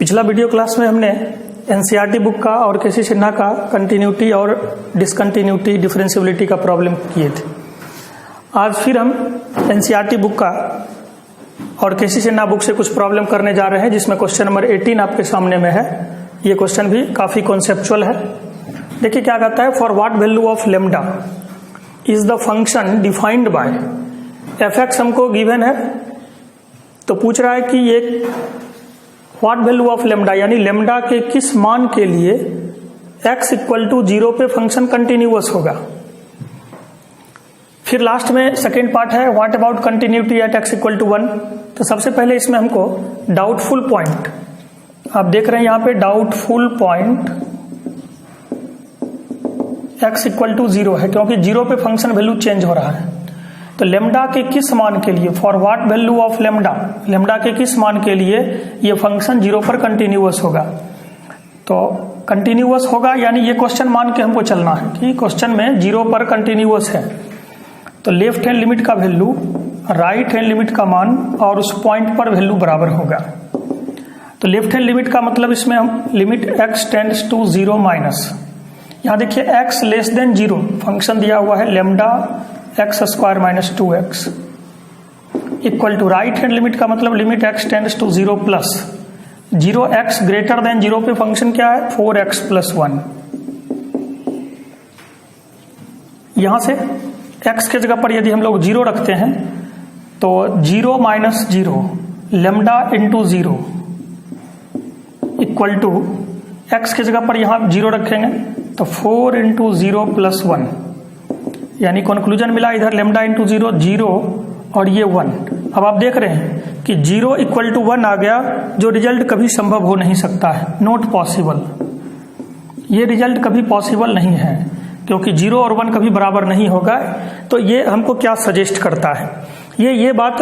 पिछला video class में हमने एनसीईआरटी बुक का और केसी सिन्हा का कंटिन्यूटी और डिसकंटिन्यूटी डिफरेंशियबिलिटी का प्रॉब्लम किए थे। आज फिर हम एनसीईआरटी बुक का और केसी सिन्हा बुक से कुछ प्रॉब्लम करने जा रहे हैं, जिसमें क्वेश्चन नंबर 18 आपके सामने में है। ये क्वेश्चन भी काफी कॉन्सेप्चुअल है। देखिए क्या कहता है, for what value of lambda is the function defined by F x हमको गिवन है, तो पूछ रहा है कि ये व्हाट वैल्यू ऑफ लेम्डा यानी लेम्डा के किस मान के लिए x इक्वल टू 0 पे फंक्शन कंटिन्यूअस होगा। फिर लास्ट में सेकेंड पार्ट है what about continuity at x equal to 1। तो सबसे पहले इसमें हमको डाउटफुल पॉइंट, आप देख रहे हैं यहां पे doubtful point x equal to 0 है, क्योंकि 0 पे फंक्शन वैल्यू चेंज हो रहा है। तो लेम्डा के किस मान के लिए, for what value of lambda, lambda के किस मान के लिए ये फंक्शन 0 पर कंटिन्यूअस होगा। तो कंटिन्यूअस होगा यानी ये क्वेश्चन मान के हमको चलना है कि क्वेश्चन में 0 पर कंटिन्यूअस है। तो लेफ्ट हैंड लिमिट का वैल्यू राइट हैंड लिमिट का मान और उस पॉइंट पर वैल्यू बराबर होगा। तो लेफ्ट हैंड लिमिट का मतलब इसमें हम limit x tends to 0 minus, यहां देखिए x लेस देन 0 फंक्शन दिया हुआ है lambda x square minus 2x equal to right hand limit का मतलब limit x tends to 0 plus 0x greater than 0 पे फंक्शन क्या है 4x प्लस 1। यहां से x के जगह पर यदि हम लोग 0 रखते हैं तो 0 minus 0 lambda into 0 equal to x के जगह पर यहां 0 रखेंगे तो 4 इंटू 0 प्लस 1, यानी कंक्लूजन मिला इधर लेम्डा इंटू 0 0 और ये 1। अब आप देख रहे हैं कि 0 इक्वल टू 1 आ गया, जो रिजल्ट कभी संभव हो नहीं सकता है, नॉट पॉसिबल। ये रिजल्ट कभी पॉसिबल नहीं है क्योंकि 0 और 1 कभी बराबर नहीं होगा। तो ये हमको क्या सजेस्ट करता है, ये बात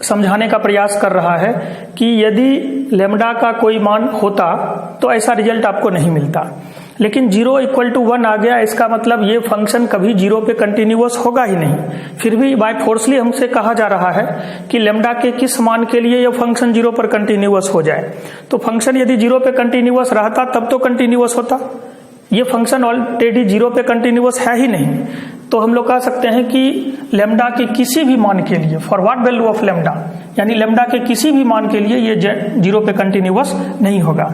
समझाने का प्रयास कर रहा है कि यदि लेम्डा का कोई मान होता तो ऐसा रिजल्ट आपको नहीं मिलता, लेकिन 0 इक्वल टू 1 आ गया, इसका मतलब ये फंक्शन कभी 0 पे कंटिन्यूअस होगा ही नहीं। फिर भी बाय फोर्सली हमसे कहा जा रहा है कि लेम्डा के किस मान के लिए ये फंक्शन 0 पर कंटिन्यूअस हो जाए। तो फंक्शन यदि 0 पे कंटिन्यूअस रहता तब तो कंटिन्यूअस होता, ये फंक्शन ऑलरेडी 0 पे कंटिन्यूअस है ही नहीं। तो हम लोग कह सकते हैं कि लेम्डा के किसी भी मान के लिए, for what value of lambda यानी लेम्डा के किसी भी मान के लिए ये 0 पे कंटिन्यूअस नहीं होगा।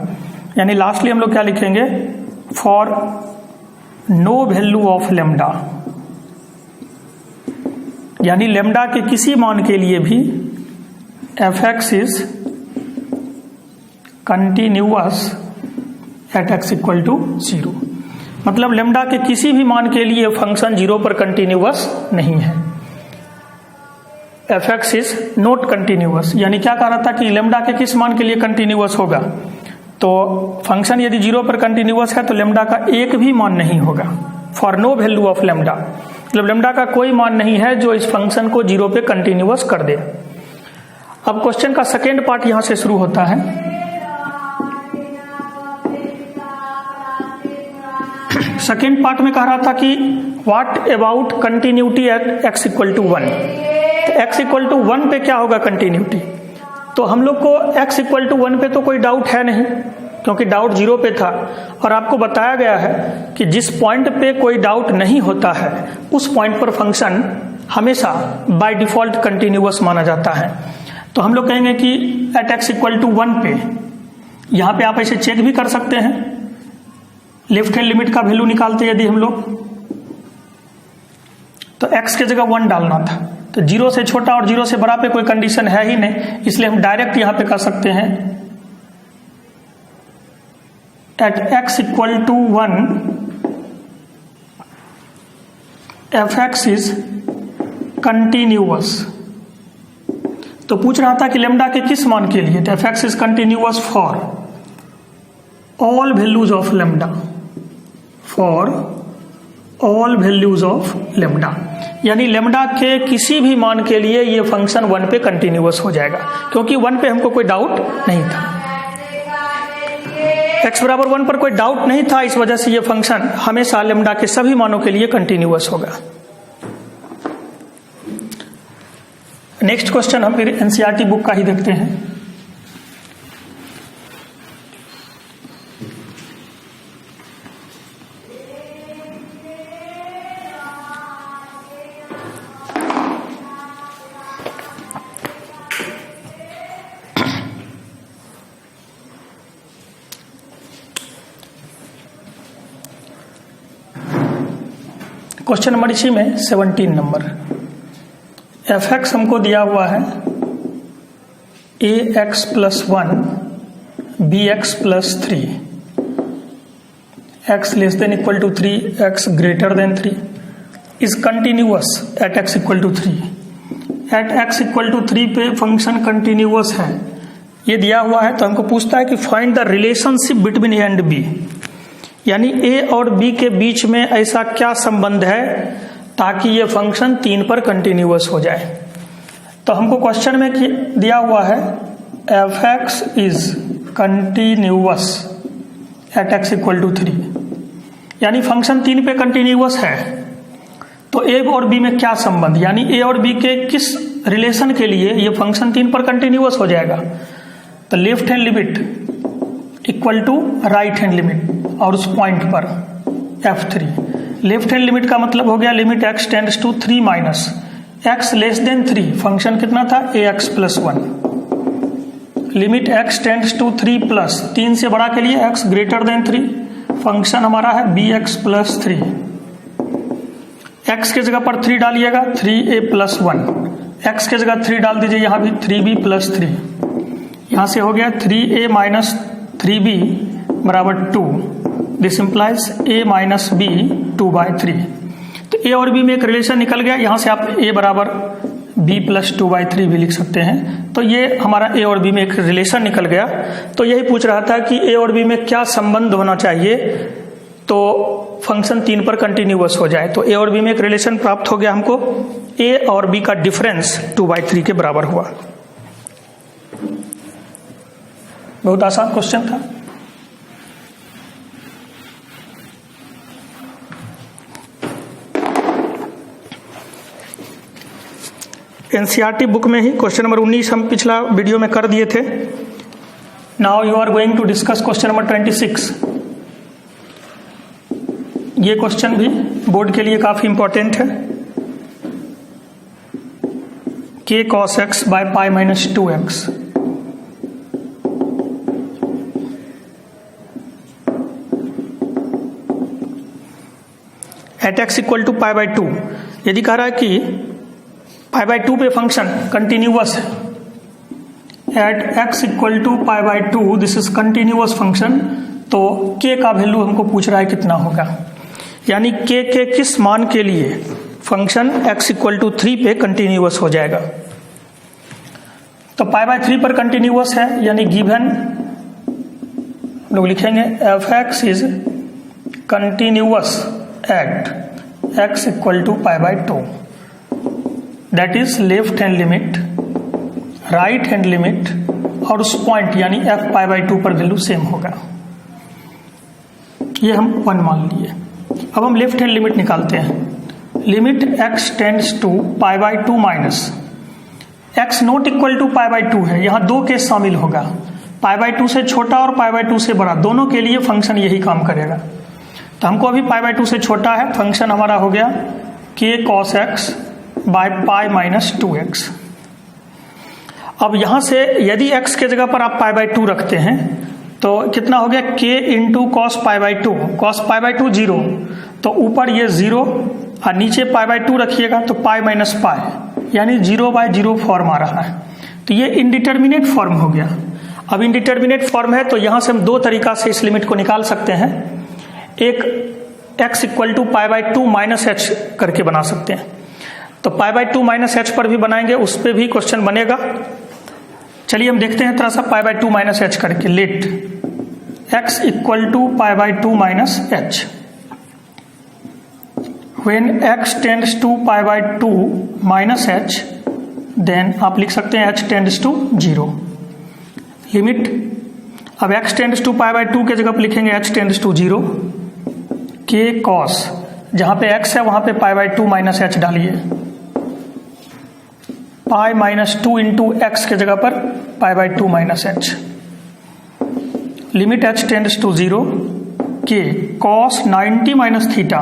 यानी लास्टली हम लोग क्या लिखेंगे, for no value of lambda यानी लेम्डा के किसी मान के लिए भी f x is continuous at x equal to 0। मतलब लेम्डा के किसी भी मान के लिए फंक्शन 0 पर कंटिन्यूअस नहीं है। F x is not continuous यानी क्या कह रहा था कि लेम्डा के किस मान के लिए कंटिन्यूअस होगा, तो फंक्शन यदि 0 पर कंटिन्यूअस है तो लेम्डा का एक भी मान नहीं होगा। For no value of lambda मतलब लेम्डा का कोई मान नहीं है जो इस फंक्शन को 0 पे कंटिन्यूअस कर दे। अब क्वेश्चन का सेकेंड पार्ट यहां से शुरू होता है। सेकेंड पार्ट में कह रहा था कि what about continuity at x equal to 1। तो x इक्वल टू 1 पे क्या होगा कंटिन्यूटी, तो हम लोग को x इक्वल टू 1 पे तो कोई डाउट है नहीं क्योंकि डाउट 0 पे था, और आपको बताया गया है कि जिस पॉइंट पे कोई डाउट नहीं होता है उस पॉइंट पर फंक्शन हमेशा बाय डिफॉल्ट कंटिन्यूअस माना जाता है। तो हम लोग कहेंगे कि एट x इक्वल टू 1 पे, यहां पे आप ऐसे चेक भी कर सकते हैं, लेफ्ट हैंड लिमिट का वैल्यू निकालते यदि हम लोग तो x के जगह 1 डालना था, तो 0 से छोटा और 0 से बड़ा पे कोई कंडीशन है ही नहीं, इसलिए हम डायरेक्ट यहां पे कर सकते हैं at x equal to 1 f x is continuous. तो पूछ रहा था कि लेम्डा के किस मान के लिए, तो F x is continuous for all values of lambda, for all values of lambda यानी लेम्डा के किसी भी मान के लिए ये फंक्शन 1 पे कंटिन्यूअस हो जाएगा, क्योंकि 1 पे हमको कोई डाउट नहीं था, x बराबर 1 पर कोई डाउट नहीं था, इस वजह से ये फंक्शन हमेशा लेम्डा के सभी मानों के लिए कंटिन्यूअस होगा। नेक्स्ट क्वेश्चन हम फिर एनसीईआरटी बुक का ही देखते हैं। क्वेश्चन नंबर इसी में 17 नंबर एफ एक्स हमको दिया हुआ है a x plus 1 b x plus 3 x less than equal to 3 x greater than 3 is continuous at x equal to 3। At x equal to 3 पे फंक्शन कंटिन्यूअस है, ये दिया हुआ है। तो हमको पूछता है कि find the relationship between a and b, यानी ए और बी के बीच में ऐसा क्या संबंध है ताकि ये फंक्शन 3 पर कंटिन्यूअस हो जाए। तो हमको क्वेश्चन में दिया हुआ है f x is continuous at x equal to 3, यानी फंक्शन 3 पे कंटिन्यूअस है। तो ए और बी में क्या संबंध, यानी ए और बी के किस रिलेशन के लिए ये फंक्शन 3 पर कंटिन्यूअस हो जाएगा। तो left hand limit equal to right hand limit और उस पॉइंट पर f3। लेफ्ट हैंड लिमिट का मतलब हो गया limit x tends to 3 minus x less than 3, function कितना था ax plus 1। Limit x tends to 3 plus 3 से बड़ा के लिए x ग्रेटर देन 3, फंक्शन हमारा है bx प्लस 3। x के जगह पर 3 डालिएगा 3a प्लस 1, x के जगह 3 डाल दीजिए, यहां भी 3b प्लस 3, यहां से हो गया 3a माइनस 3b बराबर 2। This implies a minus b 2/3। तो a और b में एक रिलेशन निकल गया, यहां से आप a बराबर b प्लस 2/3 भी लिख सकते हैं। तो ये हमारा a और b में एक रिलेशन निकल गया। तो यही पूछ रहा था कि a और b में क्या संबंध होना चाहिए तो फंक्शन 3 पर कंटिन्यूअस हो जाए। तो a और b में एक रिलेशन प्राप्त हो गया हमको, a और b का डिफरेंस 2/3 के बराबर हुआ। बहुत आसान क्वेश्चन था। एनसीईआरटी बुक में ही क्वेश्चन नंबर 19 हम पिछला वीडियो में कर दिए थे। Now you are going to discuss question number 26। ये क्वेश्चन भी बोर्ड के लिए काफी इंपॉर्टेंट है। k cos x by pi minus 2x। At x equal to pi by 2, यदि कह रहा है कि पाई बाई 2 पे फंक्शन कंटिन्यूअस है, at x equal to pi by 2 this is continuous function, तो k का वैल्यू हमको पूछ रहा है कितना होगा, यानी k के किस मान के लिए फंक्शन x इक्वल टू 3 पे कंटिन्यूअस हो जाएगा। तो पाई बाई 3 पर कंटिन्यूअस है, यानी गिवन हम लोग लिखेंगे f x is continuous at x equal to pi by 2, that is left hand limit right hand limit और उस पॉइंट यानी f पाई बाई 2 पर वैल्यू सेम होगा। ये हम 1 मान लिए। अब हम लेफ्ट हैंड लिमिट निकालते हैं। Limit x tends to pi by 2 minus x not equal to pi by 2 है, यहां 2 केस शामिल होगा, पाई बाई 2 से छोटा और पाई बाई 2 से बड़ा, दोनों के लिए फंक्शन यही काम करेगा। तो हमको अभी पाई बाई 2 से छोटा है, फंक्शन हमारा हो गया k cos x by pi minus 2x। अब यहां से यदि x के जगह पर आप पाई बाई 2 रखते हैं तो कितना हो गया k into cos pi by 2, cos pi by 2 0, तो ऊपर ये 0 और नीचे पाई बाई 2 रखिएगा तो पाई माइनस पाई, यानी 0/0 फॉर्म आ रहा है। तो ये इनडिटर्मिनेट फॉर्म हो गया। अब इनडिटर्मिनेट फॉर्म है तो यहां से हम 2 तरीका से इस लिमिट को निकाल सकते हैं। एक x equal to pi by 2 minus h करके बना सकते हैं, तो पाई बाई 2 माइनस एच पर भी बनाएंगे, उस पर भी क्वेश्चन बनेगा। चलिए हम देखते हैं थोड़ा सा पाई बाई 2 माइनस एच करके। Let x equal to pi by 2 minus h, when x tends to pi by 2 minus h, then आप लिख सकते हैं h टेंड्स टू 0। लिमिट अब x tends to pi by 2 के जगह पर लिखेंगे h tends to 0, k cos, जहां पे x है वहां पे पाई बाई 2 माइनस एच डालिए, पाई माइनस 2 इंटू एक्स के जगह पर pi by 2 minus h. Limit h tends to 0, k cos 90 minus theta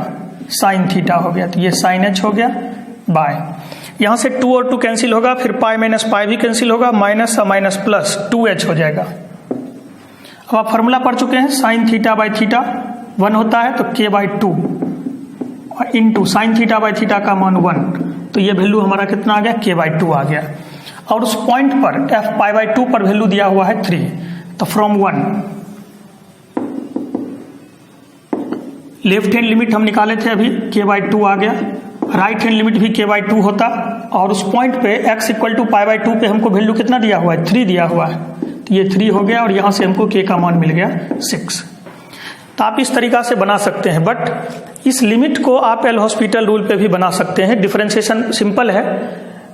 sine theta हो गया, तो ये साइन h हो गया बाय, यहां से 2 और 2 कैंसिल होगा, फिर पाई माइनस पाई भी कैंसिल होगा, माइनस और माइनस प्लस 2h हो जाएगा। अब आप फॉर्मूला पढ़ चुके हैं, साइन थीटा बाई थीटा 1 होता है तो k by 2 into sine theta by theta का मान 1, तो ये वैल्यू हमारा कितना आ गया, k/2 आ गया। और उस पॉइंट पर f π/2 पर वैल्यू दिया हुआ है 3, तो फ्रॉम 1 लेफ्ट हैंड लिमिट हम निकाले थे अभी, k/2 आ गया, राइट हैंड लिमिट भी k/2 होता, और उस पॉइंट पे x = π/2 पे हमको वैल्यू कितना दिया हुआ है, 3 दिया हुआ है, तो ये 3 हो गया और यहां से हमको k का मान मिल गया 6। तो आप इस तरीका से बना सकते हैं, बट इस लिमिट को आप एल हॉस्पिटल रूल पे भी बना सकते हैं। डिफरेंशिएशन सिंपल है,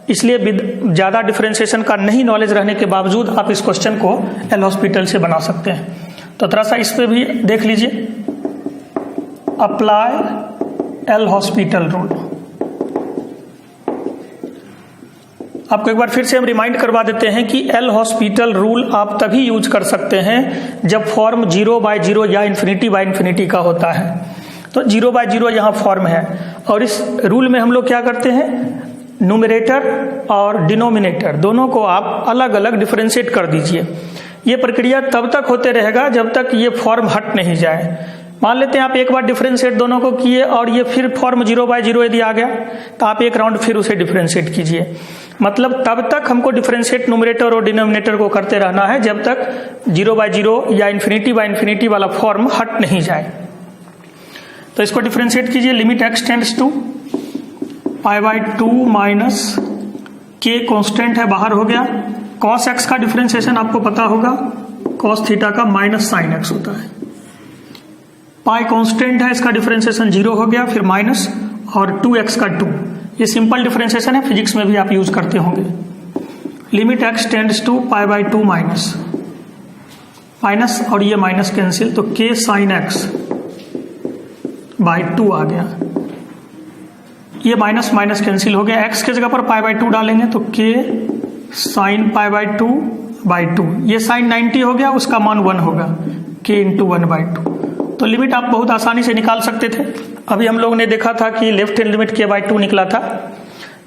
इसलिए ज़्यादा डिफरेंशिएशन का नहीं नॉलेज रहने के बावजूद आप इस क्वेश्चन को एल हॉस्पिटल से बना सकते हैं। तो थोड़ा सा इस पे भी देख लीजिए, अप्लाई एल हॉस्पिटल रूल। आपको एक बार फिर से हम रिमाइंड करवा देते हैं कि एल हॉस्पिटल रूल आप तभी यूज कर सकते हैं जब फॉर्म 0/0 या ∞/∞ का होता है। तो 0/0 यहाँ फॉर्म है, और इस रूल में हम लोग क्या करते हैं, न्यूमरेटर और डिनोमिनेटर दोनों को आप अलग अलग डिफरेंशिएट कर दीजिए। ये प्रक्रिया तब तक होते रहेगा जब तक ये फॉर्म हट नहीं जाए। मान लेते हैं आप एक बार डिफरेंशिएट दोनों को किए और ये फिर फॉर्म 0/0 यदि आ गया, तो आप एक राउंड फिर उसे डिफरेंशिएट कीजिए। मतलब तब तक हमको डिफरेंशिएट न्यूमरेटर और डिनोमिनेटर को करते रहना है जब तक 0/0 या ∞/∞ वाला फॉर्म हट नहीं जाए। तो इसको डिफरेंशिएट कीजिए, limit x tends to π/2 minus k constant है, बाहर हो गया। cos x का डिफरेंशिएशन आपको पता होगा, cos थीटा का माइनस साइन x होता है। पाई कांस्टेंट है, इसका डिफरेंशिएशन 0 हो गया, फिर माइनस, और 2x का 2। ये सिंपल डिफरेंशिएशन है, फिजिक्स में भी आप यूज करते होंगे। Limit x tends to π/2 minus minus, और ये माइनस कैंसिल, तो k साइन x बाई 2 आ गया। ये माइनस माइनस कैंसिल हो गया, x के जगह पर π/2 डालेंगे तो k साइन π/2/2। ये साइन 90 हो गया, उसका मान 1 होगा, k × 1/2। तो लिमिट आप बहुत आसानी से निकाल सकते थे। अभी हम लोग ने देखा था कि लेफ्ट हैंड लिमिट k/2 निकला था,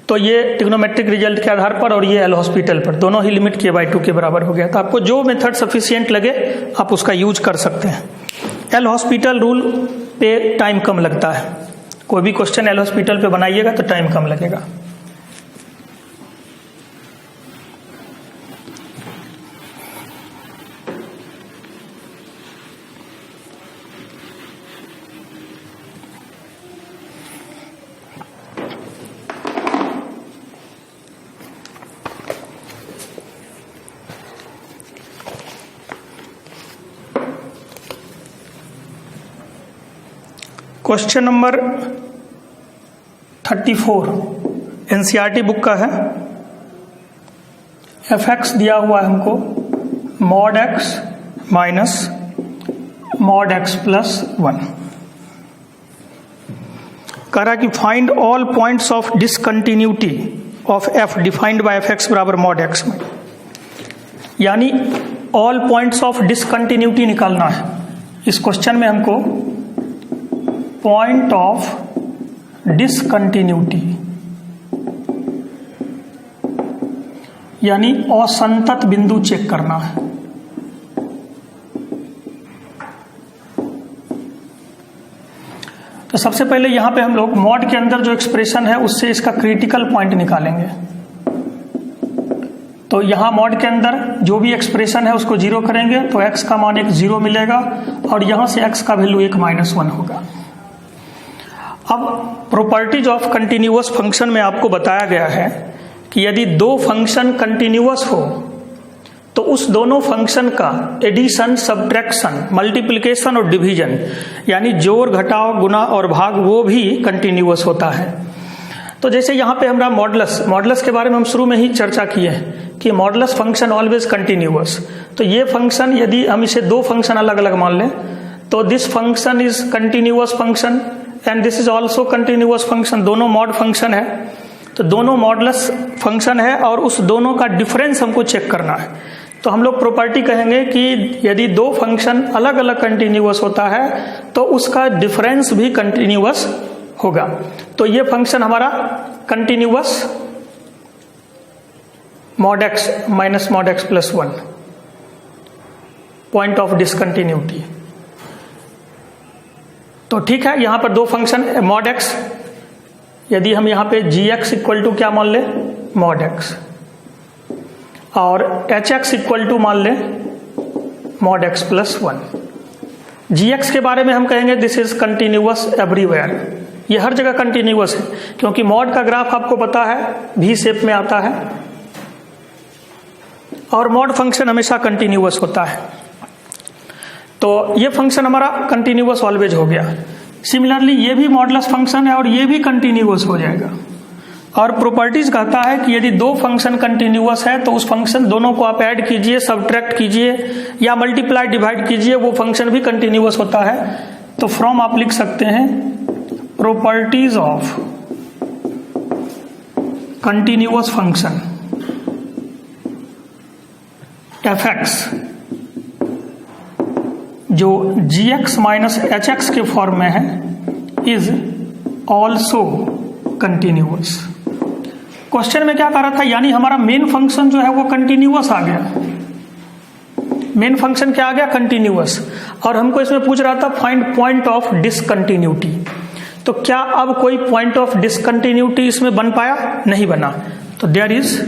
तो ये ट्रिग्नोमेट्रिक रिजल्ट के आधार पर और ये एल हॉस्पिटल पर दोनों ही लिमिट k/2 के बराबर हो गया। तो आपको जो मेथड सफिशिएंट लगे आप उसका यूज कर सकते हैं। एल हॉस्पिटल रूल पे टाइम कम लगता है, कोई भी क्वेश्चन एल हॉस्पिटल पे बनाइएगा तो टाइम कम लगेगा। क्वेश्चन नंबर 34 एनसीईआरटी बुक का है। fx दिया हुआ है हमको mod x minus mod x plus 1। कह रहा है कि find all points of discontinuity of f defined by fx बराबर mod x में, यानी ऑल पॉइंट्स ऑफ डिसकंटिन्यूटी निकालना है। इस क्वेश्चन में हमको पॉइंट ऑफ डिसकंटिन्यूटी यानी असंतत बिंदु चेक करना है। तो सबसे पहले यहां पे हम लोग मॉड के अंदर जो एक्सप्रेशन है उससे इसका क्रिटिकल पॉइंट निकालेंगे। तो यहां मॉड के अंदर जो भी एक्सप्रेशन है उसको 0 करेंगे तो x का मान एक 0 मिलेगा, और यहां से x का वैल्यू एक -1 होगा। अब प्रॉपर्टीज ऑफ कंटिन्यूअस फंक्शन में आपको बताया गया है कि यदि दो फंक्शन कंटिन्यूअस हो तो उस दोनों फंक्शन का एडिशन, सब्ट्रैक्शन, मल्टीप्लिकेशन और डिवीजन यानी जोड़, घटाव, गुना और भाग वो भी कंटिन्यूअस होता है। तो जैसे यहाँ पे हमारा मॉडुलस के बारे में हम शुरू में ही चर्चा किए हैं कि मॉडुलस फंक्शन ऑलवेज कंटिन्यूअस। तो ये फंक्शन यदि हम इसे दो फंक्शन अलग अलग मान लें तो this function is continuous function and this is also continuous function, दोनों मॉड फंक्शन है। तो दोनों मॉडुलस फंक्शन है और उस दोनों का डिफरेंस हमको चेक करना है। तो हम लोग प्रॉपर्टी कहेंगे कि यदि दो फंक्शन अलग अलग कंटिन्यूअस होता है तो उसका डिफरेंस भी कंटिन्यूअस होगा। तो ये फंक्शन हमारा continuous mod x minus mod x plus 1 point of discontinuity. तो तो ठीक है, यहां पर दो फंक्शन मॉड एक्स, यदि हम यहां पे जी एक्स इक्वल टू क्या मान ले, मॉड एक्स, और एच एक्स इक्वल टू मान ले मॉड एक्स प्लस 1। जी एक्स के बारे में हम कहेंगे दिस इज कंटिन्यूअस एवरीवेयर, ये हर जगह कंटिन्यूअस है, क्योंकि मॉड का ग्राफ आपको पता है वी शेप में आता है और मॉड फंक्शन हमेशा कंटिन्यूअस होता है। तो ये फंक्शन हमारा कंटिन्यूअस ऑलवेज हो गया। सिमिलरली ये भी मॉडुलस फंक्शन है और ये भी कंटिन्यूअस हो जाएगा। और प्रॉपर्टीज कहता है कि यदि दो फंक्शन कंटिन्यूअस है तो उस फंक्शन दोनों को आप ऐड कीजिए, सब्ट्रैक्ट कीजिए या मल्टीप्लाई डिवाइड कीजिए, वो फंक्शन भी कंटिन्यूअस होता है। तो फ्रॉम आप लिख सकते हैं properties of continuous function F x जो जी एक्स माइनस एच एक्स के फॉर्म में है इज ऑल्सो कंटिन्यूअस। क्वेश्चन में क्या कह रहा था, यानी हमारा मेन फंक्शन जो है वो कंटिन्यूअस आ गया। मेन फंक्शन क्या आ गया, कंटिन्यूअस। और हमको इसमें पूछ रहा था फाइंड पॉइंट ऑफ डिसकंटिन्यूटी। तो क्या अब कोई पॉइंट ऑफ डिसकंटिन्यूटी इसमें बन पाया, नहीं बना। तो there is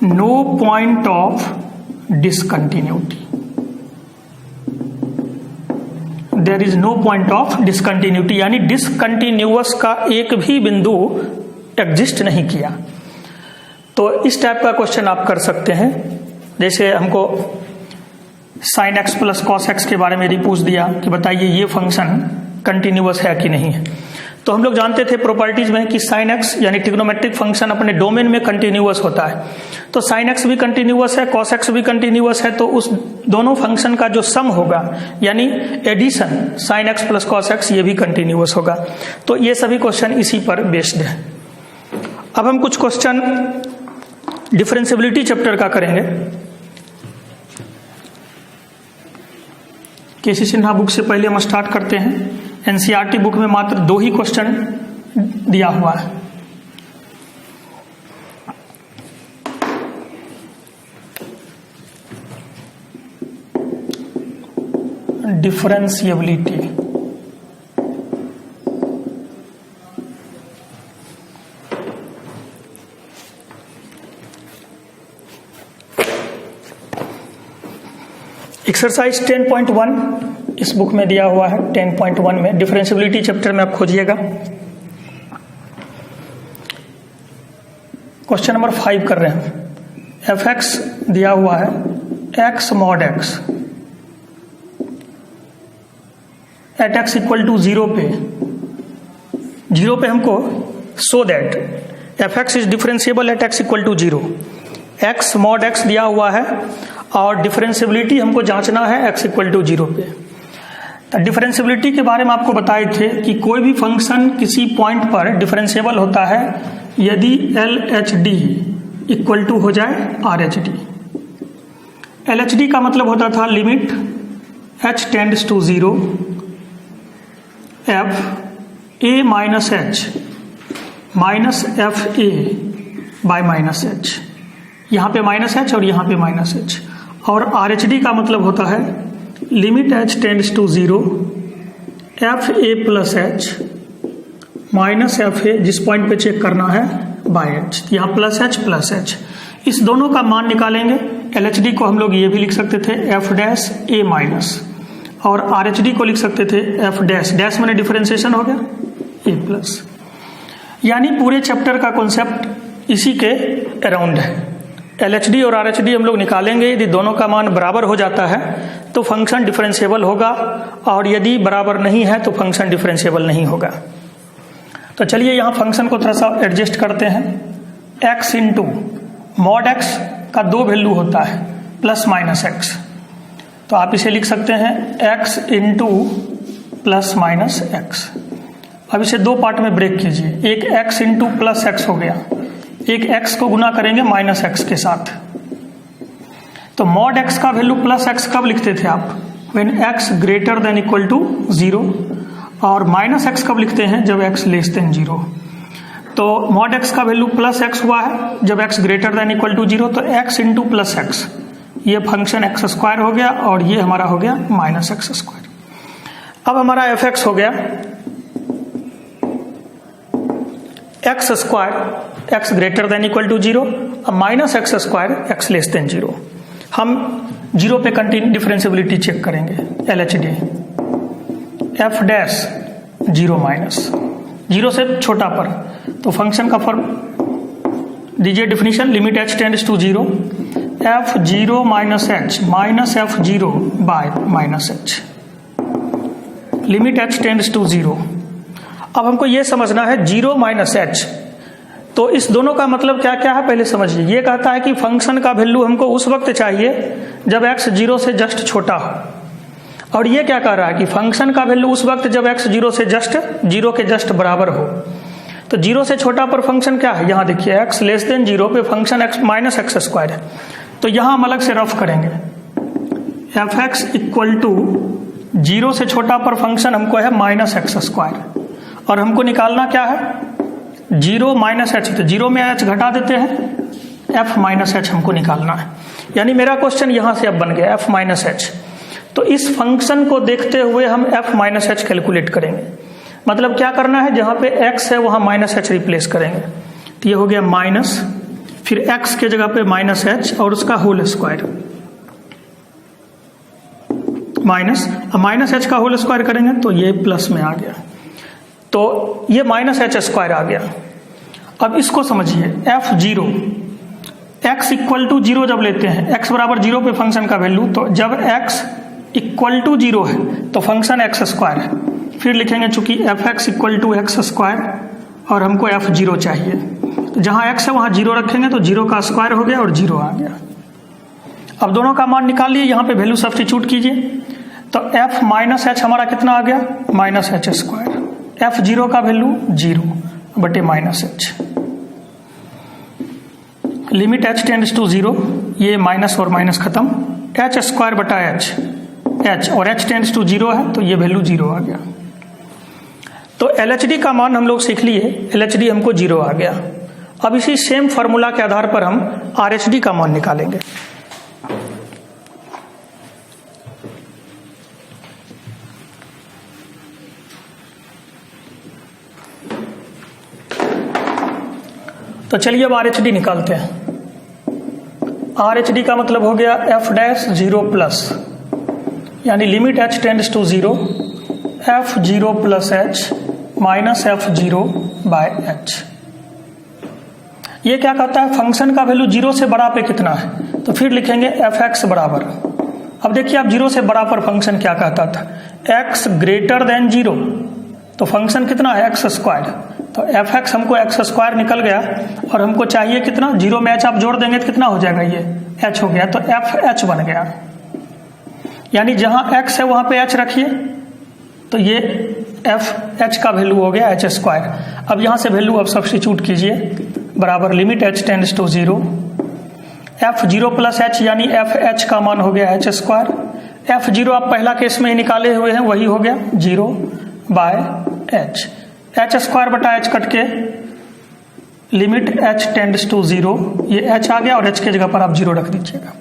no point of discontinuity, there is no point of discontinuity, यानी डिसकंटिन्यूअस का एक भी बिंदु एग्जिस्ट नहीं किया। तो इस टाइप का क्वेश्चन आप कर सकते हैं। जैसे हमको sign x plus cos x के बारे में यदि पूछ दिया कि बताइए ये फंक्शन कंटिन्यूअस है कि नहीं है, तो हम लोग जानते थे प्रॉपर्टीज में कि साइन एक्स यानी ट्रिग्नोमेट्रिक फंक्शन अपने डोमेन में कंटिन्यूअस होता है। तो साइन एक्स भी कंटिन्यूअस है, कॉस एक्स भी कंटिन्यूअस है, तो उस दोनों फंक्शन का जो सम होगा यानी addition sine x plus cos x, ये भी कंटिन्यूअस होगा। तो ये सभी क्वेश्चन इसी पर बेस्ड है। अब हम कुछ क्वेश्चन डिफरेंशिएबिलिटी चैप्टर का करेंगे। केसी सिन्हा बुक से पहले हम स्टार्ट करते हैं। एनसीईआरटी बुक में मात्र 2 ही क्वेश्चन दिया हुआ है। डिफरेंशिएबिलिटी, एक्सरसाइज 10.1 इस बुक में दिया हुआ है। 10.1 में डिफरेंशिएबिलिटी चैप्टर में आप खोजिएगा। क्वेश्चन नंबर 5 कर रहे हैं। एफ एक्स दिया हुआ है x mod x at x equal to 0 पे, 0 पे हमको so that f x is differentiable at x equal to 0। X mod x दिया हुआ है और डिफरेंशिएबिलिटी हमको जांचना है एक्स इक्वल टू 0 पे। तो डिफरेंशिएबिलिटी के बारे में आपको बताए थे कि कोई भी फंक्शन किसी पॉइंट पर डिफरेंशिएबल होता है यदि L H D equal to हो जाए R H D. L H D का मतलब होता था limit h tends to 0 f a minus h minus f a by minus h, यहां पे माइनस एच और यहां पे माइनस एच। और आर एच डी का मतलब होता है limit h tends to 0 f a plus h minus f a, जिस पॉइंट पे चेक करना है बाय एच, यहाँ प्लस एच। इस दोनों का मान निकालेंगे। एल एच डी को हम लोग ये भी लिख सकते थे एफ डैश ए माइनस, और आर एच डी को लिख सकते थे एफ डैश, डैश मैंने डिफरेंशिएशन हो गया ए प्लस। यानी पूरे चैप्टर का कॉन्सेप्ट इसी के अराउंड है। एल एच डी और आर एच डी हम लोग निकालेंगे। यदि दोनों का मान बराबर हो जाता है तो फंक्शन डिफरेंशिएबल होगा, और यदि बराबर नहीं है तो फंक्शन डिफरेंशिएबल नहीं होगा। तो चलिए यहाँ फंक्शन को थोड़ा सा एडजस्ट करते हैं। एक्स इंटू मॉड एक्स का 2 वैल्यू होता है प्लस माइनस एक्स, तो आप इसे लिख सकते हैं x into plus minus x. अब इसे 2 पार्ट में ब्रेक कीजिए। एक एक्स इंटू प्लस एक्स हो गया, एक एक्स को गुना करेंगे माइनस एक्स के साथ। तो मॉड एक्स का वैल्यू प्लस एक्स कब लिखते थे आप, when x greater than equal to 0, और माइनस एक्स कब लिखते हैं, जब एक्स लेस देन 0। तो मॉड एक्स का वैल्यू प्लस एक्स हुआ है जब x greater than equal to 0, तो एक्स इंटू प्लस एक्स, ये फंक्शन एक्स स्क्वायर हो गया और ये हमारा हो गया माइनस एक्स स्क्वायर। अब हमारा एफ एक्स हो गया x square x greater than equal to 0 अब minus x square x less than 0। हम 0 पे कंटिन्यू डिफरेंशियबिलिटी चेक करेंगे LHD एफ डैश 0 माइनस 0 से छोटा पर, तो फंक्शन का फॉर्म दीजिए definition limit h tends to 0 f 0 minus h minus f 0 by minus h limit h tends to 0। अब हमको ये समझना है 0 माइनस एच, तो इस दोनों का मतलब क्या क्या है पहले समझिए। ये कहता है कि फंक्शन का वैल्यू हमको उस वक्त चाहिए जब x 0 से जस्ट छोटा हो, और ये क्या कह रहा है कि फंक्शन का वैल्यू उस वक्त जब x 0 से जस्ट 0 के जस्ट बराबर हो। तो 0 से छोटा पर फंक्शन क्या है, यहां देखिए x लेस देन 0 पे function x minus x square है, तो यहां हम अलग से रफ करेंगे एफ एक्स इक्वल टू 0 से छोटा पर फंक्शन हमको है माइनस एक्स स्क्वायर, और हमको निकालना क्या है 0 माइनस एच, तो 0 में h घटा देते हैं f माइनस एच हमको निकालना है। यानी मेरा क्वेश्चन यहां से अब बन गया f माइनस एच। तो इस फंक्शन को देखते हुए हम f माइनस एच कैलकुलेट करेंगे, मतलब क्या करना है जहां पे x है वहां माइनस एच रिप्लेस करेंगे, तो ये हो गया माइनस फिर x के जगह पे माइनस एच और उसका होल स्क्वायर माइनस एच का होल स्क्वायर करेंगे तो ये प्लस में आ गया, तो ये माइनस एच स्क्वायर आ गया। अब इसको समझिए एफ 0 एक्स इक्वल टू 0 जब लेते हैं x बराबर 0 पे फंक्शन का वैल्यू, तो जब x इक्वल टू 0 है तो फंक्शन एक्स स्क्वायर है, फिर लिखेंगे चूंकि f x equal to x square और हमको एफ 0 चाहिए, तो जहां x है वहां 0 रखेंगे तो 0 का स्क्वायर हो गया और 0 आ गया। अब दोनों का मान निकाल लिए, यहां पे वैल्यू सब्स्टिट्यूट कीजिए, तो f माइनस एच हमारा कितना आ गया माइनस एच स्क्वायर, एफ 0 का वैल्यू 0 बटे minus h, limit h tends to 0, ये माइनस और माइनस खत्म, एच स्क्वायर बटा एच और h टेंड्स टू 0 है तो ये वैल्यू 0 आ गया। तो LHD का मान हम लोग सीख लिए, LHD हमको 0 आ गया। अब इसी सेम फॉर्मूला के आधार पर हम RHD का मान निकालेंगे। तो चलिए अब RHD निकालते हैं। RHD का मतलब हो गया f डैश 0 प्लस, यानी limit h tends to 0 f 0 plus h minus f 0 by h। ये क्या कहता है फंक्शन का वैल्यू 0 से बड़ा पे कितना है, तो फिर लिखेंगे एफ एक्स बराबर। अब देखिए आप 0 से बड़ा पर फंक्शन क्या कहता था, x ग्रेटर देन 0, तो फंक्शन कितना है एक्स स्क्वायर, तो एफ एक्स हमको एक्स स्क्वायर निकल गया और हमको चाहिए कितना 0 में h आप जोड़ देंगे तो कितना हो जाएगा, ये h हो गया, तो एफ एच बन गया। यानी जहां x है वहां पे h रखिए, तो ये एफ एच का वैल्यू हो गया h स्क्वायर। अब यहां से वैल्यू अब सब्स्टिट्यूट कीजिए, बराबर limit h tends to 0 f 0 plus h, यानी एफ एच का मान हो गया h स्क्वायर, एफ 0 आप पहला केस में ही निकाले हुए हैं वही हो गया 0 बाय h स्क्वायर बटा h कट के लिमिट h टेंड्स टू 0, ये h आ गया और h के जगह पर आप 0 रख दीजिएगा।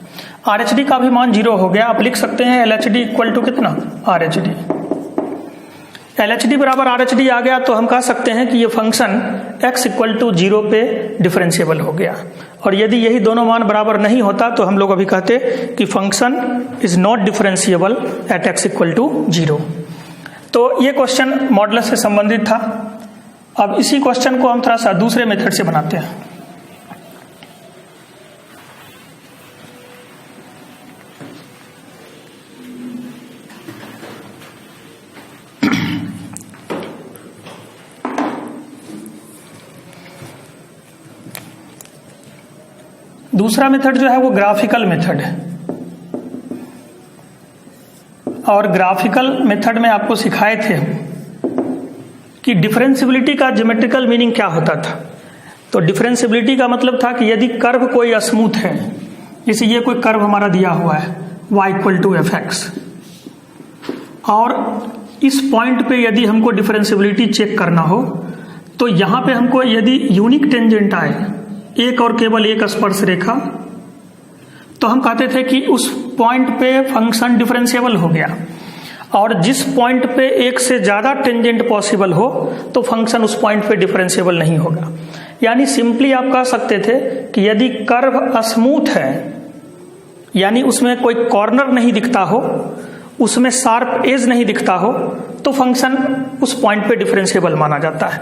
RHD का भी मान 0 हो गया, आप लिख सकते हैं LHD इक्वल टू कितना RHD, LHD बराबर RHD आ गया, तो हम कह सकते हैं कि ये फंक्शन x इक्वल टू 0 पे डिफरेंशिएबल हो गया। और यदि यही दोनों मान बराबर नहीं होता तो हम लोग अभी कहते कि function is not differentiable at x equal to 0। तो ये क्वेश्चन मॉडुलस से संबंधित था। अब इसी क्वेश्चन को हम थोड़ा सा दूसरे मेथड से बनाते हैं। दूसरा मेथड जो है वो ग्राफिकल मेथड है, और ग्राफिकल मेथड में आपको सिखाए थे कि डिफरेंशियबिलिटी का ज्योमेट्रिकल मीनिंग क्या होता था। तो डिफरेंशियबिलिटी का मतलब था कि यदि कर्व कोई अस्मूथ है, जैसे ये कोई कर्व हमारा दिया हुआ है y equal to f x, और इस पॉइंट पे यदि हमको डिफरेंशियबिलिटी चेक करना हो तो यहां पे हमको यदि यूनिक टेंजेंट आए, एक और केवल एक स्पर्श रेखा, तो हम कहते थे कि उस पॉइंट पे फंक्शन डिफरेंशिएबल हो गया। और जिस पॉइंट पे एक से ज्यादा टेंजेंट पॉसिबल हो तो फंक्शन उस पॉइंट पे डिफरेंशिएबल नहीं होगा। यानी सिंपली आप कह सकते थे कि यदि कर्व स्मूथ है, यानी उसमें कोई कॉर्नर नहीं दिखता हो, उसमें शार्प एज नहीं दिखता हो, तो फंक्शन उस पॉइंट पे डिफरेंशिएबल माना जाता है।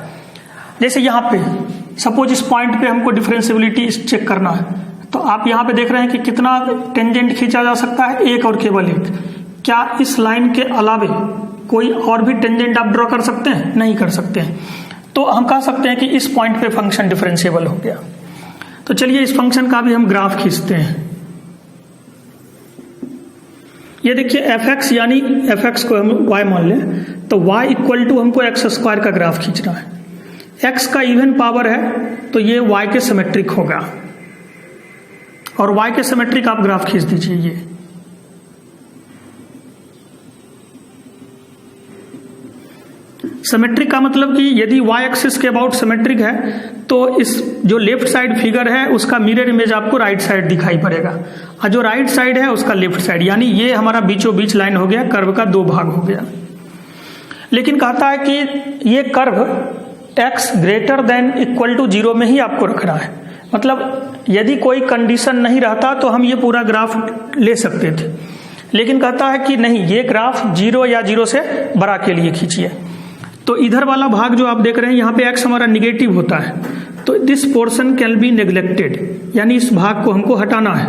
जैसे यहाँ पे सपोज इस पॉइंट पे हमको डिफरेंशिएबिलिटी चेक करना है, तो आप यहाँ पे देख रहे हैं कि कितना टेंजेंट खींचा जा सकता है, एक और केवल एक। क्या इस लाइन के अलावे कोई और भी टेंजेंट आप ड्रॉ कर सकते हैं? नहीं कर सकते हैं। तो हम कह सकते हैं कि इस पॉइंट पे फंक्शन डिफरेंशिएबल हो गया। तो चलिए इस फंक्शन का भी हम ग्राफ खींचते हैं। ये देखिए f(x) यानी f(x) को हम y मान लें, तो y इक्वल टू हमको x² का ग्राफ खींचना है। x का इवन पावर है तो ये y के सिमेट्रिक होगा, और y के सिमेट्रिक आप ग्राफ खींच दीजिए। ये सिमेट्रिक का मतलब कि यदि y एक्सिस के अबाउट सिमेट्रिक है तो इस जो लेफ्ट साइड फिगर है उसका मिरर इमेज आपको राइट साइड दिखाई पड़ेगा, और जो राइट साइड है उसका लेफ्ट साइड, यानी ये हमारा बीचों बीच लाइन हो गया, कर्व का दो भाग हो गया। लेकिन कहता है कि ये curve x greater than equal to 0 में ही आपको रखना है। मतलब यदि कोई कंडीशन नहीं रहता तो हम ये पूरा ग्राफ ले सकते थे, लेकिन कहता है कि नहीं, ये ग्राफ 0 या 0 से बड़ा के लिए खींचिए। तो इधर वाला भाग जो आप देख रहे हैं यहाँ पे x हमारा निगेटिव होता है, तो this portion can be neglected, यानी इस भाग को हमको हटाना है।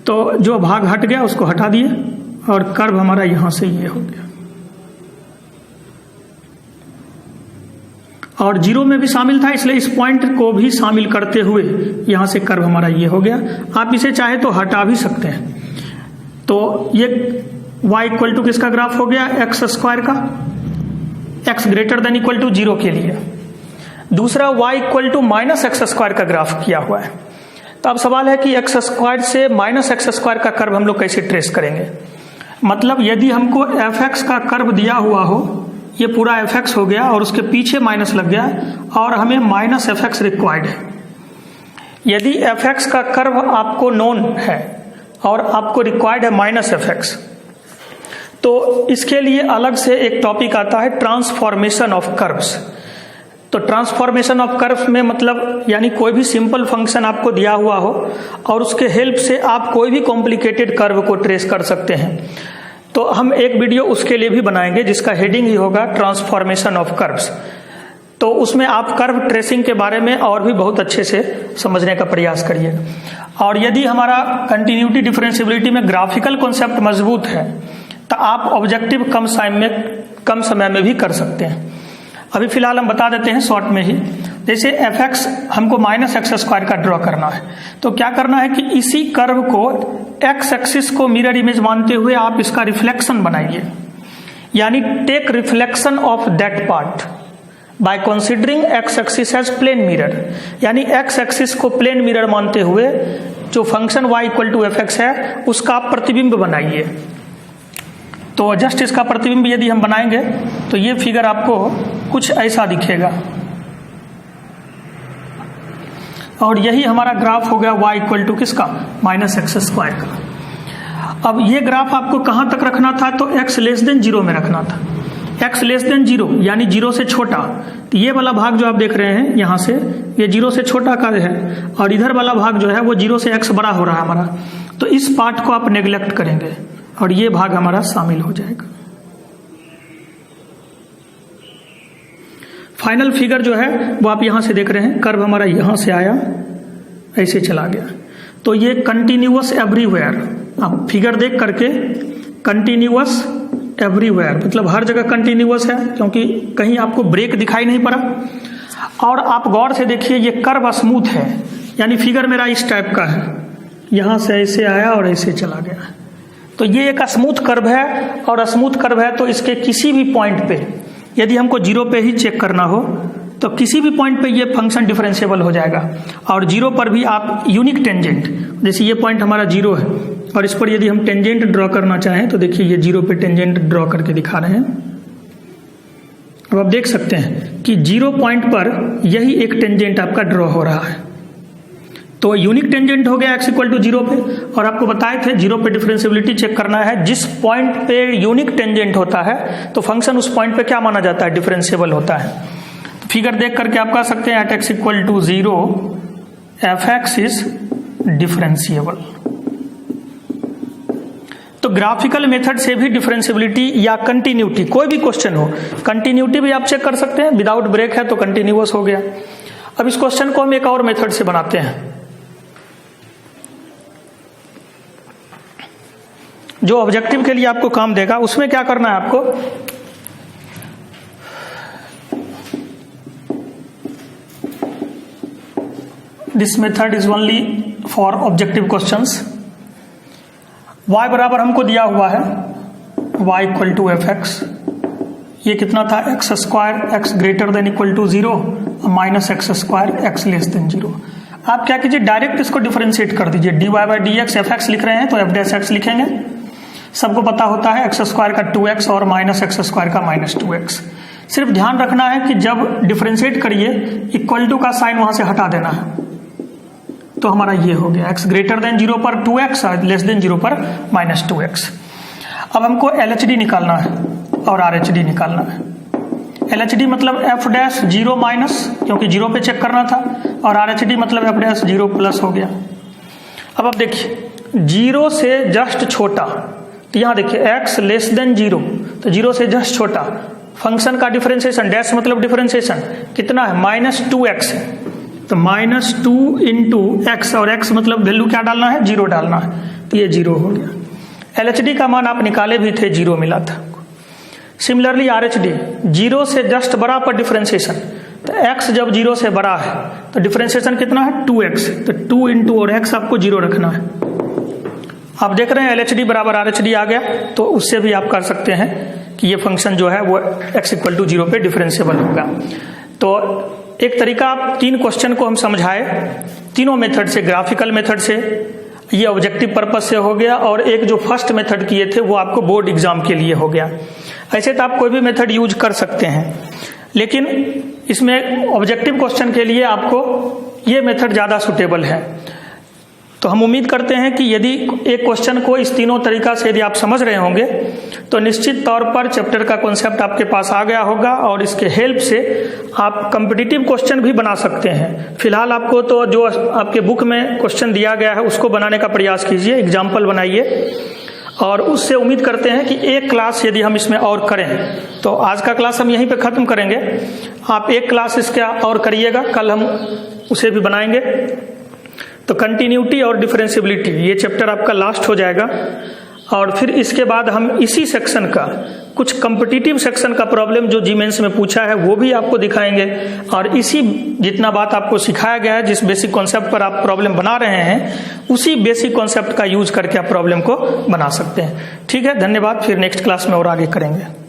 तो जो भाग हट गया उसको हटा दिए, और कर्व हमारा यहां से ये हो गया, और 0 में भी शामिल था, इसलिए इस पॉइंट को भी शामिल करते हुए यहां से कर्व हमारा ये हो गया। आप इसे चाहे तो हटा भी सकते हैं। तो ये y इक्वल टू किसका ग्राफ हो गया? x² का, x greater than equal to 0 के लिए। दूसरा y इक्वल टू -x² का ग्राफ किया हुआ है। तो अब सवाल है कि x² से -x² का कर्व हम लोग कैसे ट्रेस करेंगे। मतलब यदि हमको f(x) का कर्व दिया हुआ हो, ये पूरा f(x) हो गया और उसके पीछे माइनस लग गया, और हमें -f(x) रिक्वायर्ड है। यदि f(x) का कर्व आपको नोन है और आपको रिक्वायर्ड है -f(x), तो इसके लिए अलग से एक टॉपिक आता है ट्रांसफॉर्मेशन ऑफ कर्व्स। तो ट्रांसफॉर्मेशन ऑफ कर्व में मतलब यानी कोई भी सिंपल फंक्शन आपको दिया हुआ हो और उसके हेल्प से आप कोई भी कॉम्प्लिकेटेड कर्व को ट्रेस कर सकते हैं। तो हम एक वीडियो उसके लिए भी बनाएंगे जिसका हेडिंग ही होगा ट्रांसफॉर्मेशन ऑफ कर्व्स। तो उसमें आप कर्व ट्रेसिंग के बारे में और भी बहुत अच्छे से समझने का प्रयास करिएगा। और यदि हमारा कंटिन्यूटी डिफरेंशिएबिलिटी में ग्राफिकल कॉन्सेप्ट मजबूत है तो आप ऑब्जेक्टिव कम समय में भी कर सकते हैं। अभी फिलहाल हम बता देते हैं शॉर्ट में ही। जैसे f(x) हमको -x² का ड्रॉ करना है, तो क्या करना है कि इसी कर्व को x एक्सिस को मिरर इमेज मानते हुए आप इसका रिफ्लेक्शन बनाइए, यानी take reflection of that part by considering x axis as plane mirror. यानी x एक्सिस को प्लेन मिरर मानते हुए जो function y equal to f(x) है उसका आप प्रतिबिंब बनाइए। तो जस्ट इसका प्रतिबिंब यदि हम बनाएंगे तो ये फिगर आपको कुछ ऐसा दिखेगा, और यही हमारा ग्राफ हो गया y इक्वल टू किसका? -x² का। अब ये ग्राफ आपको कहां तक रखना था? तो x लेस देन 0 में रखना था। x लेस देन 0 यानी 0 से छोटा। तो ये वाला भाग जो आप देख रहे हैं यहां से, ये 0 से छोटा का है, और इधर वाला भाग जो है वो 0 से x बड़ा हो रहा है हमारा। तो इस पार्ट को आप नेग्लेक्ट करेंगे और ये भाग हमारा शामिल हो जाएगा। फाइनल फिगर जो है वो आप यहां से देख रहे हैं, कर्व हमारा यहां से आया ऐसे चला गया। तो ये कंटिन्यूअस एवरीवेयर, आप फिगर देख करके कंटिन्यूअस एवरीवेयर मतलब हर जगह कंटिन्यूअस है, क्योंकि कहीं आपको ब्रेक दिखाई नहीं पड़ा। और आप गौर से देखिए ये कर्व स्मूथ है, यानी फिगर मेरा इस टाइप का है, यहां से ऐसे आया और ऐसे चला गया। तो ये एक स्मूथ कर्व है, और स्मूथ कर्व है तो इसके किसी भी पॉइंट पे यदि हमको 0 पे ही चेक करना हो तो किसी भी पॉइंट पे ये फंक्शन डिफरेंशिएबल हो जाएगा। और 0 पर भी आप यूनिक टेंजेंट, जैसे ये पॉइंट हमारा 0 है और इस पर यदि हम टेंजेंट ड्रॉ करना चाहें तो देखिए ये 0 पे टेंजेंट ड्रॉ करके दिखा रहे हैं। अब आप देख सकते हैं कि 0 पॉइंट पर यही एक टेंजेंट आपका ड्रॉ हो रहा है। तो यूनिक टेंजेंट हो गया x इक्वल टू 0 पे, और आपको बताए थे 0 पे डिफरेंशिएबिलिटी चेक करना है। जिस पॉइंट पे यूनिक टेंजेंट होता है तो फंक्शन उस पॉइंट पे क्या माना जाता है, डिफरेंशिएबल होता है। तो फिगर देख करके आप कह सकते हैं at x equal to 0 f(x) is differentiable. तो ग्राफिकल मेथड से भी डिफरेंशिएबिलिटी या कंटिन्यूटी, कोई भी क्वेश्चन हो, कंटिन्यूटी भी आप चेक कर सकते हैं। विदाउट ब्रेक है तो कंटिन्यूअस हो गया। अब इस क्वेश्चन को हम एक और मेथड से बनाते हैं, जो ऑब्जेक्टिव के लिए आपको काम देगा। उसमें क्या करना है आपको, this method is only for objective questions. y बराबर हमको दिया हुआ है y इक्वल टू f(x), ये कितना था x square, x greater than equal to 0 minus x square, x less than 0। आप क्या कीजिए, डायरेक्ट इसको डिफरेंशिएट कर दीजिए। dy by D x f(x) लिख रहे हैं तो f डैश x लिखेंगे। सबको पता होता है x स्क्वायर का 2x और माइनस x स्क्वायर का माइनस 2x। सिर्फ ध्यान रखना है कि जब डिफरेंशिएट करिए इक्वल टू का साइन वहां से हटा देना है। तो हमारा ये हो गया x ग्रेटर देन 0 पर 2x और लेस देन 0 पर माइनस 2x। अब हमको LHD निकालना है और RHD निकालना है। LHD मतलब f डैश 0 माइनस, क्योंकि 0 पे चेक करना था, और RHD मतलब f डैश 0 प्लस हो गया। अब आप देखिए 0 से जस्ट छोटा, तो यहाँ देखिए x लेस देन 0, तो 0 से जस्ट छोटा फंक्शन का डिफरेंशिएशन, डैश मतलब डिफरेंशिएशन कितना है, माइनस 2x। तो माइनस 2 इंटू एक्स, और x मतलब वैल्यू क्या डालना है, 0 डालना है, तो ये 0 हो गया। LHD का मान आप निकाले भी थे, 0 मिला था। सिमिलरली RHD 0 से जस्ट बड़ा पर डिफरेंशिएशन, तो x जब 0 से बड़ा है तो डिफरेंशिएशन कितना है, 2x, तो 2 इंटू और x आपको 0 रखना है। आप देख रहे हैं LHD बराबर RHD आ गया, तो उससे भी आप कर सकते हैं कि ये फंक्शन जो है वो x इक्वल टू 0 पे डिफरेंशिएबल होगा। तो एक तरीका, आप 3 क्वेश्चन को हम समझाए, तीनों मेथड से, ग्राफिकल मेथड से, ये ऑब्जेक्टिव पर्पस से हो गया, और एक जो फर्स्ट मेथड किए थे वो आपको बोर्ड एग्जाम के लिए हो गया। ऐसे तो आप कोई भी मेथड यूज कर सकते हैं, लेकिन इसमें ऑब्जेक्टिव क्वेश्चन के लिए आपको ये मेथड ज़्यादा सुटेबल है। तो हम उम्मीद करते हैं कि यदि एक क्वेश्चन को इस तीनों तरीका से यदि आप समझ रहे होंगे तो निश्चित तौर पर चैप्टर का कॉन्सेप्ट आपके पास आ गया होगा, और इसके हेल्प से आप कॉम्पिटिटिव क्वेश्चन भी बना सकते हैं। फिलहाल आपको तो जो आपके बुक में क्वेश्चन दिया गया है उसको बनाने का प्रयास कीजिए, एग्जाम्पल बनाइए, और उससे उम्मीद करते हैं कि एक क्लास यदि हम इसमें और करें तो आज का क्लास हम यहीं पे ख़त्म करेंगे। आप एक क्लास इसका और करिएगा, कल हम उसे भी बनाएंगे। तो कंटिन्यूटी और डिफरेंशिएबिलिटी ये चैप्टर आपका लास्ट हो जाएगा, और फिर इसके बाद हम इसी सेक्शन का कुछ कॉम्पिटिटिव सेक्शन का प्रॉब्लम जो जी मेंस में पूछा है वो भी आपको दिखाएंगे, और इसी जितना बात आपको सिखाया गया है, जिस बेसिक कॉन्सेप्ट पर आप प्रॉब्लम बना रहे हैं, उसी बेसिक कॉन्सेप्ट का यूज करके आप प्रॉब्लम को बना सकते हैं। ठीक है, धन्यवाद। फिर नेक्स्ट क्लास में और आगे करेंगे।